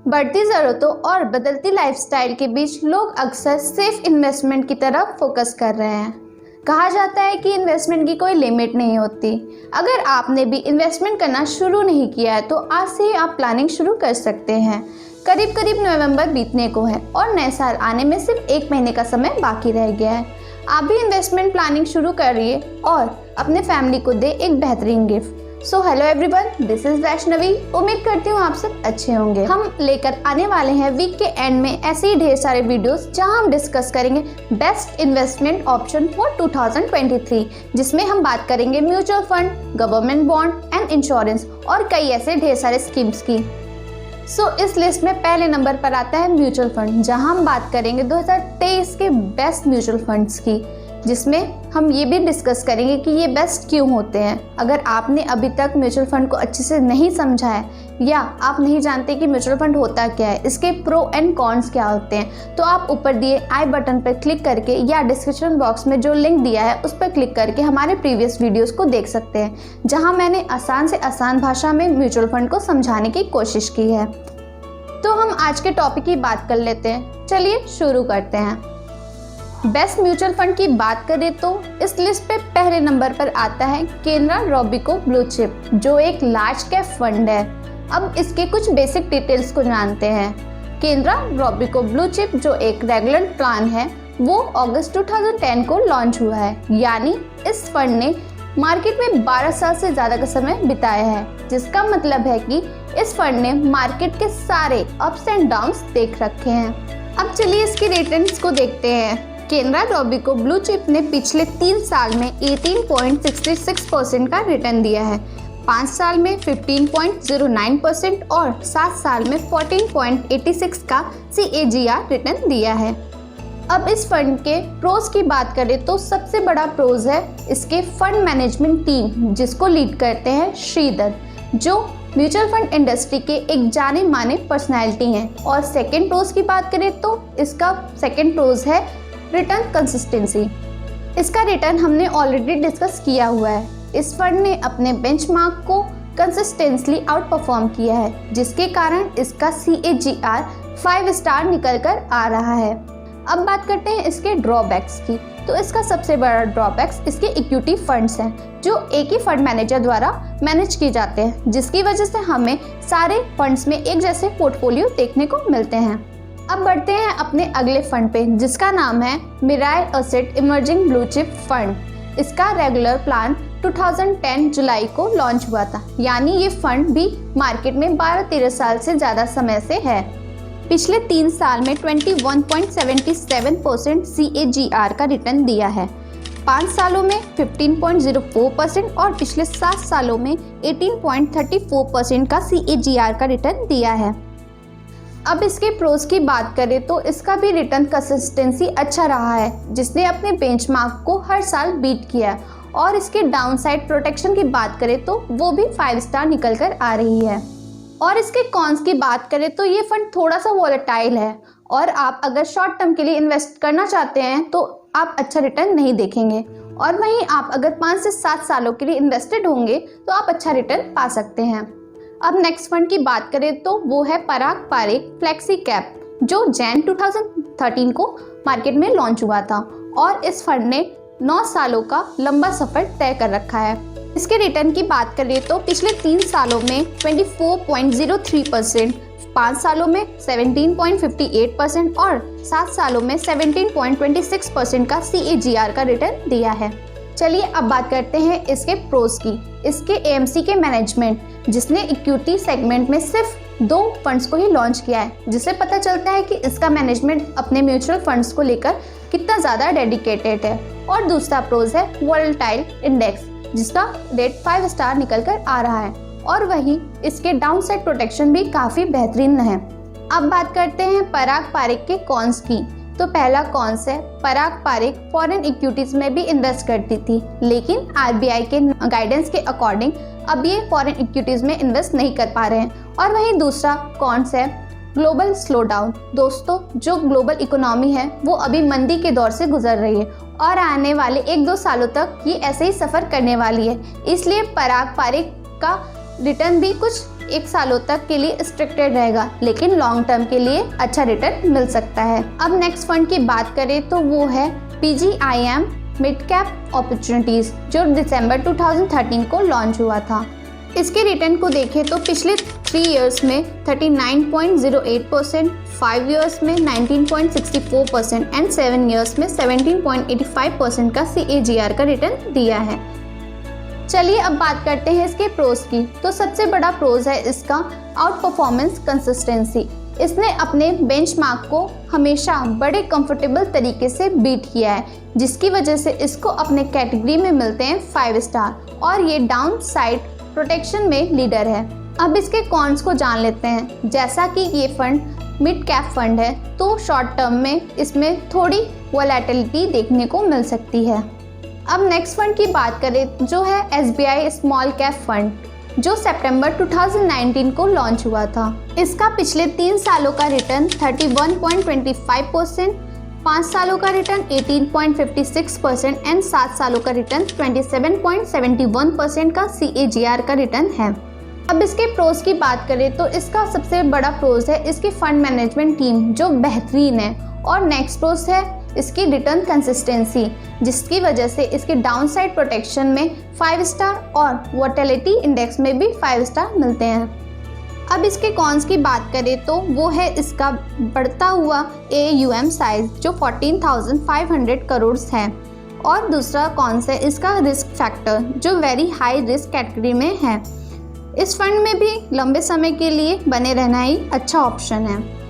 बढ़ती ज़रूरतों और बदलती लाइफस्टाइल के बीच लोग अक्सर सेफ इन्वेस्टमेंट की तरफ फोकस कर रहे हैं। कहा जाता है कि इन्वेस्टमेंट की कोई लिमिट नहीं होती। अगर आपने भी इन्वेस्टमेंट करना शुरू नहीं किया है तो आज से ही आप प्लानिंग शुरू कर सकते हैं। करीब करीब नवंबर बीतने को है और नए साल आने में सिर्फ 1 महीने का समय बाकी रह गया है। आप भी इन्वेस्टमेंट प्लानिंग शुरू करिए और अपने फैमिली को दे एक बेहतरीन gift. So hello everyone, this is Vaishnavi. उम्मीद करती हूँ आप सब अच्छे होंगे। हम लेकर आने वाले हैं वीक के एंड में ऐसे ही ढेर सारे वीडियोस जहां हम डिस्कस करेंगे बेस्ट इन्वेस्टमेंट ऑप्शन फॉर 2023, जिसमें हम बात करेंगे mutual fund, government bond and insurance और कई ऐसे ढेर सारे स्कीम्स की। इस लिस्ट में पहले नंबर पर आता है म्यूचुअल फंड, जहां हम बात करेंगे 2023 के बेस्ट म्यूचुअल फंड्स की, जिसमें हम ये भी डिस्कस करेंगे कि ये बेस्ट क्यों होते हैं। अगर आपने अभी तक म्यूचुअल फंड को अच्छे से नहीं समझा है या आप नहीं जानते कि म्यूचुअल फंड होता क्या है, इसके प्रो एंड कॉन्स क्या होते हैं, तो आप ऊपर दिए आई बटन पर क्लिक करके या डिस्क्रिप्शन बॉक्स में जो लिंक दिया है उस पर क्लिक करके हमारे प्रीवियस वीडियोज़ को देख सकते हैं, जहाँ मैंने आसान से आसान भाषा में म्यूचुअल फंड को समझाने की कोशिश की है। तो हम आज के टॉपिक की बात कर लेते हैं। चलिए शुरू करते हैं। बेस्ट म्यूचुअल फंड की बात करें तो इस लिस्ट पे पहले नंबर पर आता है केनरा रोबेको ब्लू चिप, जो एक लार्ज कैप फंड है। अब इसके कुछ बेसिक डिटेल्स को जानते हैं। केनरा रोबेको ब्लू चिप जो एक रेगुलर प्लान है, वो अगस्त 2010 को लॉन्च हुआ है, यानी इस फंड ने मार्केट में 12 साल से ज़्यादा का समय बिताया है, जिसका मतलब है कि इस फंड ने मार्केट के सारे अप्स एंड डाउन्स देख रखे हैं। अब चलिए इसके रिटर्न्स को देखते हैं। केनरा रोबेको ब्लू चिप ने पिछले 3 साल में 18.66% का रिटर्न दिया है, 5 साल में 15.09% और 7 साल में 14.86 का CAGR रिटर्न दिया है। अब इस फंड के प्रोज की बात करें तो सबसे बड़ा प्रोज है इसके फंड मैनेजमेंट टीम, जिसको लीड करते हैं श्रीधर, जो म्यूचुअल फंड इंडस्ट्री के एक जाने माने पर्सनैलिटी हैं। और सेकेंड प्रोज की बात करें तो इसका सेकेंड प्रोज है रिटर्न कंसिस्टेंसी। इसका रिटर्न हमने ऑलरेडी डिस्कस किया हुआ है। इस फंड ने अपने बेंचमार्क को कंसिस्टेंटली आउट परफॉर्म किया है, जिसके कारण इसका CAGR 5 स्टार निकल कर आ रहा है। अब बात करते हैं इसके ड्रॉबैक्स की। तो इसका सबसे बड़ा ड्रॉबैक्स इसके इक्विटी फंड्स हैं, जो एक ही फंड मैनेजर द्वारा मैनेज किए जाते हैं, जिसकी वजह से हमें सारे फंड्स में एक जैसे पोर्टफोलियो देखने को मिलते हैं। अब बढ़ते हैं अपने अगले फंड पे, जिसका नाम है Mirae Asset Emerging Blue Chip Fund. इसका रेगुलर प्लान 2010 जुलाई को लॉन्च हुआ था, यानी ये फंड भी मार्केट में 12-13 साल से ज़्यादा समय से है। पिछले 3 साल में 21.77% CAGR का रिटर्न दिया है, 5 सालों में 15.04% और पिछले 7 सालों में 18.34% का CAGR का रिटर्न दिया है। अब इसके प्रोज की बात करें तो इसका भी रिटर्न कंसिस्टेंसी अच्छा रहा है, जिसने अपने बेंचमार्क को हर साल बीट किया। और इसके डाउनसाइड प्रोटेक्शन की बात करें तो वो भी 5 स्टार निकल कर आ रही है। और इसके कॉन्स की बात करें तो ये फंड थोड़ा सा वॉलेटाइल है, और आप अगर शॉर्ट टर्म के लिए इन्वेस्ट करना चाहते हैं तो आप अच्छा रिटर्न नहीं देखेंगे। और वहीं आप अगर 5 से 7 सालों के लिए इन्वेस्टेड होंगे तो आप अच्छा रिटर्न पा सकते हैं। अब नेक्स्ट फंड की बात करें तो वो है पराग पारेख फ्लेक्सी कैप, जो जैन 2013 को मार्केट में लॉन्च हुआ था। और इस फंड ने 9 सालों का लंबा सफर तय कर रखा है। इसके रिटर्न की बात करें तो पिछले 3 सालों में 24.03%, 5 सालों में 17.58% और 7 सालों में 17.26% का CAGR का रिटर्न दिया है। चलिए अब बात करते हैं इसके प्रोज की। इसके AMC के मैनेजमेंट, जिसने इक्विटी सेगमेंट में सिर्फ 2 फंड्स को ही लॉन्च किया है, जिससे पता चलता है कि इसका मैनेजमेंट अपने म्यूचुअल फंड्स को लेकर कितना ज़्यादा डेडिकेटेड है। और दूसरा प्रोज है वोलेटाइल इंडेक्स, जिसका रेट 5 स्टार निकल कर आ रहा है। और वहीं इसके डाउनसाइड प्रोटेक्शन भी काफ़ी बेहतरीन है। अब बात करते हैं पराग पारेख के कॉन्स की। तो पहला कॉन्स है, पराग पारेख फॉरेन इक्विटीज में भी इन्वेस्ट करती थी, लेकिन RBI के गाइडेंस के अकॉर्डिंग अब ये फॉरेन इक्विटीज में इन्वेस्ट नहीं कर पा रहे हैं। और वहीं दूसरा कॉन्स है ग्लोबल स्लो डाउन। दोस्तों, जो ग्लोबल इकोनॉमी है वो अभी मंदी के दौर से गुजर रही है और आने वाले 1-2 सालों तक ये ऐसे ही सफ़र करने वाली है। इसलिए पराग पारेख का रिटर्न भी कुछ 1 सालों तक के लिए रिस्ट्रिक्टेड रहेगा, लेकिन लॉन्ग टर्म के लिए अच्छा रिटर्न मिल सकता है। अब नेक्स्ट फंड की बात करें तो वो है PGIM मिड कैप अपॉर्चुनिटीज़, जो दिसंबर 2013 को लॉन्च हुआ था। इसके रिटर्न को देखें तो पिछले 3 इयर्स में 39.08%, 5 इयर्स में 19.64% एंड 7 इयर्स में 17.85% का CAGR का रिटर्न दिया है। चलिए अब बात करते हैं इसके प्रोज की। तो सबसे बड़ा प्रोज है इसका आउट परफॉर्मेंस कंसिस्टेंसी। इसने अपने बेंचमार्क को हमेशा बड़े कंफर्टेबल तरीके से बीट किया है, जिसकी वजह से इसको अपने कैटेगरी में मिलते हैं 5 स्टार और ये डाउन साइड प्रोटेक्शन में लीडर है। अब इसके कॉन्स को जान लेते हैं। जैसा कि ये फंड मिड कैप फंड है तो शॉर्ट टर्म में इसमें थोड़ी वोलेटिलिटी देखने को मिल सकती है। अब नेक्स्ट फंड की बात करें जो है SBI स्मॉल कैप फंड, जो सितंबर 2019 को लॉन्च हुआ था। इसका पिछले 3 सालों का रिटर्न 31.25%, 5 सालों का रिटर्न 18.56% एंड 7 सालों का रिटर्न 27.71% का CAGR का रिटर्न है। अब इसके प्रोज की बात करें तो इसका सबसे बड़ा प्रोज है इसकी फंड मैनेजमेंट टीम, जो बेहतरीन है, और नेक्स्ट प्रोज है इसकी रिटर्न कंसिस्टेंसी, जिसकी वजह से इसके डाउनसाइड प्रोटेक्शन में 5 स्टार और वोलेटिलिटी इंडेक्स में भी 5 स्टार मिलते हैं। अब इसके कॉन्स की बात करें तो वो है इसका बढ़ता हुआ AUM साइज, जो 14,500 करोड़ है, और दूसरा कॉन्स है इसका रिस्क फैक्टर, जो वेरी हाई रिस्क कैटेगरी में है। इस फंड में भी लंबे समय के लिए बने रहना ही अच्छा ऑप्शन है।